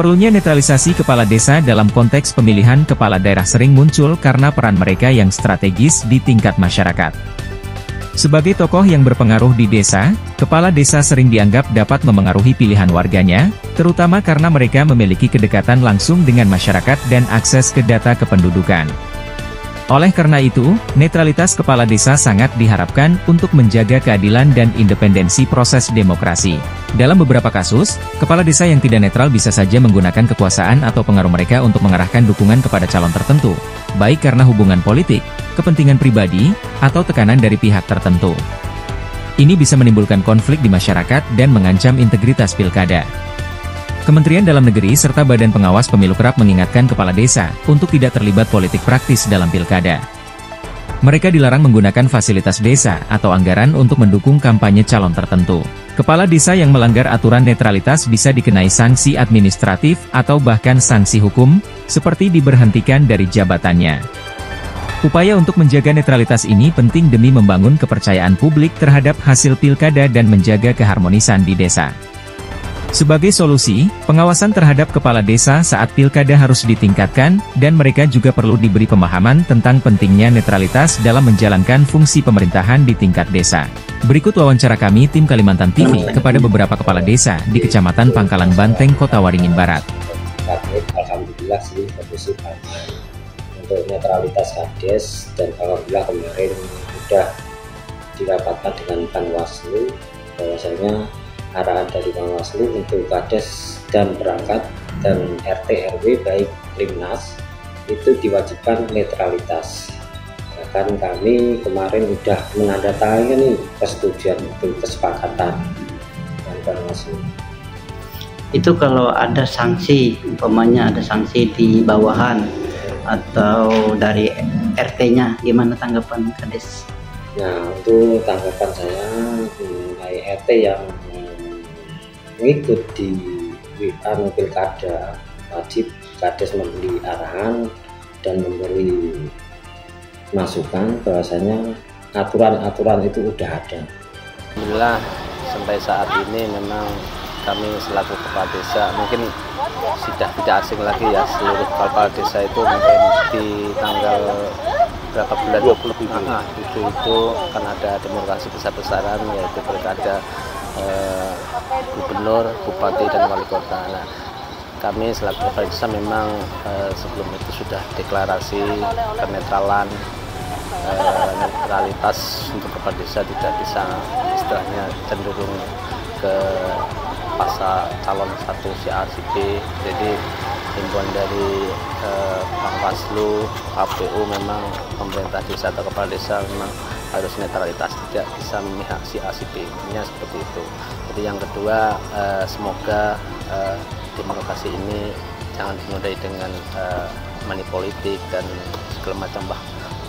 Perlunya netralisasi kepala desa dalam konteks pemilihan kepala daerah sering muncul karena peran mereka yang strategis di tingkat masyarakat. Sebagai tokoh yang berpengaruh di desa, kepala desa sering dianggap dapat memengaruhi pilihan warganya, terutama karena mereka memiliki kedekatan langsung dengan masyarakat dan akses ke data kependudukan. Oleh karena itu, netralitas kepala desa sangat diharapkan untuk menjaga keadilan dan independensi proses demokrasi. Dalam beberapa kasus, kepala desa yang tidak netral bisa saja menggunakan kekuasaan atau pengaruh mereka untuk mengarahkan dukungan kepada calon tertentu, baik karena hubungan politik, kepentingan pribadi, atau tekanan dari pihak tertentu. Ini bisa menimbulkan konflik di masyarakat dan mengancam integritas pilkada. Kementerian Dalam Negeri serta Badan Pengawas Pemilu kerap mengingatkan kepala desa untuk tidak terlibat politik praktis dalam pilkada. Mereka dilarang menggunakan fasilitas desa atau anggaran untuk mendukung kampanye calon tertentu. Kepala desa yang melanggar aturan netralitas bisa dikenai sanksi administratif atau bahkan sanksi hukum, seperti diberhentikan dari jabatannya. Upaya untuk menjaga netralitas ini penting demi membangun kepercayaan publik terhadap hasil pilkada dan menjaga keharmonisan di desa. Sebagai solusi, pengawasan terhadap kepala desa saat pilkada harus ditingkatkan, dan mereka juga perlu diberi pemahaman tentang pentingnya netralitas dalam menjalankan fungsi pemerintahan di tingkat desa. Berikut wawancara kami tim Kalimantan TV kepada beberapa kepala desa di Kecamatan Pangkalan Banteng, Kota Waringin Barat. Alhamdulillah sih, bagus sih untuk netralitas Kades, dan alhamdulillah kemarin sudah dirapatkan dengan Panwaslu bahwasanya arahan dari Panwaslu untuk Kades dan perangkat dan RT RW baik Limnas itu diwajibkan netralitas. Bahkan kami kemarin sudah menandatangani persetujuan itu, kesepakatan dengan Panwaslu. Itu kalau ada sanksi, umpamanya ada sanksi di bawahan atau dari RT-nya, gimana tanggapan Kades? Nah, untuk tanggapan saya mengenai RT yang mengikut di pilkada, wajib Kades memberi arahan dan memberi masukan bahwasanya aturan-aturan itu udah ada. Alhamdulillah sampai saat ini memang kami selaku kepala desa mungkin sudah tidak asing lagi ya, seluruh kepala desa itu mungkin di tanggal berapa bulan 20 itu akan ada demokrasi besar-besaran, yaitu pilkada gubernur, bupati, dan wali kota. Nah, kami selaku kepala desa memang sebelum itu sudah deklarasi kenetralan, netralitas untuk kepala desa tidak bisa istilahnya cenderung ke pasal calon satu si A si B. Jadi himbauan dari Panwaslu, KPU memang pemerintah desa atau kepala desa memang harus netralitas, tidak bisa memihak si A si B-nya seperti itu. Jadi yang kedua, semoga demokrasi ini jangan dinodai dengan money politik dan segala macam.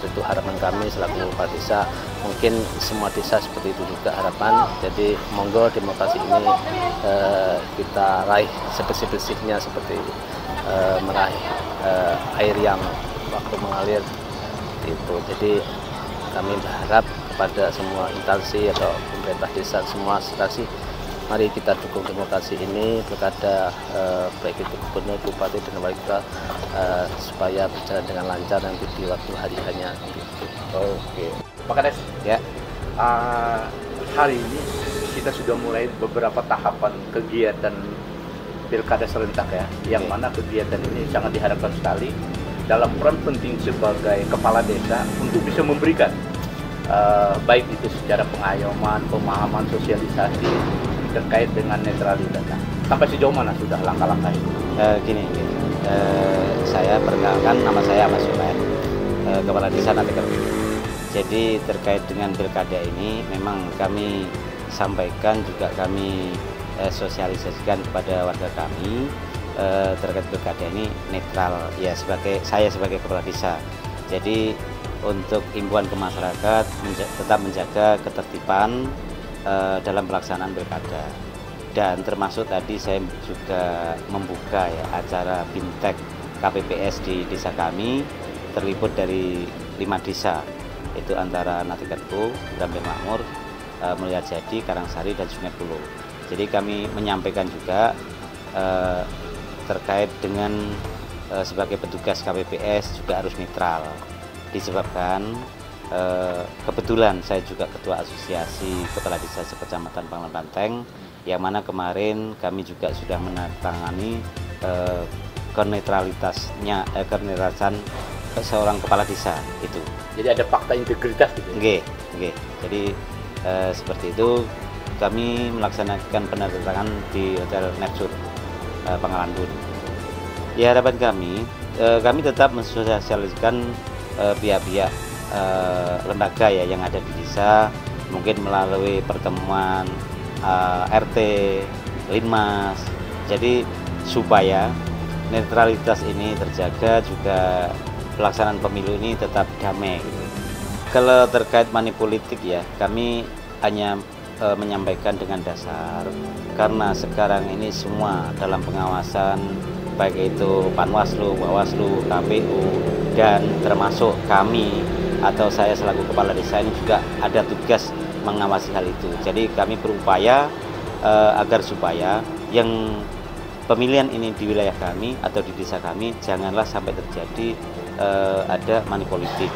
Itu harapan kami selaku kepala desa. Mungkin semua desa seperti itu juga harapan. Jadi monggo demokrasi ini kita raih sebesar-besarnya, seperti meraih air yang waktu mengalir itu. Jadi kami berharap kepada semua instansi atau pemerintah desa, semua instansi, mari kita dukung demokrasi ini, pilkada baik itu gubernur, bupati, dan wali kota, supaya berjalan dengan lancar nanti di waktu hari hanya. Oke, Pak Kades, ya. Hari ini kita sudah mulai beberapa tahapan kegiatan pilkada serentak ya, yang mana kegiatan ini sangat diharapkan sekali dalam peran penting sebagai kepala desa untuk bisa memberikan baik itu secara pengayoman, pemahaman, sosialisasi terkait dengan netralitas. Sampai sejauh mana sudah langkah-langkah itu? Gini, saya perkenalkan, nama saya Mas Sumer, kepala desa Nateker. Jadi terkait dengan pilkada ini memang kami sampaikan, juga kami sosialisasikan kepada warga kami terkait pilkada ini netral ya, saya sebagai kepala desa. Jadi untuk himbauan ke masyarakat tetap menjaga ketertiban dalam pelaksanaan pilkada, dan termasuk tadi saya juga membuka ya acara bintek KPPS di desa kami, terliput dari 5 desa, itu antara Natekerku, Brambil Makmur, Mulyajadi, Karangsari, dan Sungai Pulo. Jadi kami menyampaikan juga terkait dengan sebagai petugas KPPS juga harus netral, disebabkan kebetulan saya juga ketua asosiasi kepala desa sekecamatan Pangkalan Banteng, yang mana kemarin kami juga sudah menandatangani kenetralitan seorang kepala desa itu. Jadi ada fakta integritas gitu. Oke. Jadi seperti itu kami melaksanakan penandatanganan di Hotel Nepsur Pangkalan Bun. Ya, harapan kami tetap mensosialisasikan pihak-pihak lembaga ya yang ada di desa, mungkin melalui pertemuan RT, Linmas, jadi supaya netralitas ini terjaga, juga pelaksanaan pemilu ini tetap damai. Kalau terkait money politik ya, kami hanya menyampaikan dengan dasar, karena sekarang ini semua dalam pengawasan, baik itu Panwaslu, Bawaslu, KPU, dan termasuk kami atau saya selaku kepala desa ini juga ada tugas mengawasi hal itu. Jadi kami berupaya agar supaya yang pemilihan ini di wilayah kami atau di desa kami janganlah sampai terjadi ada money politik.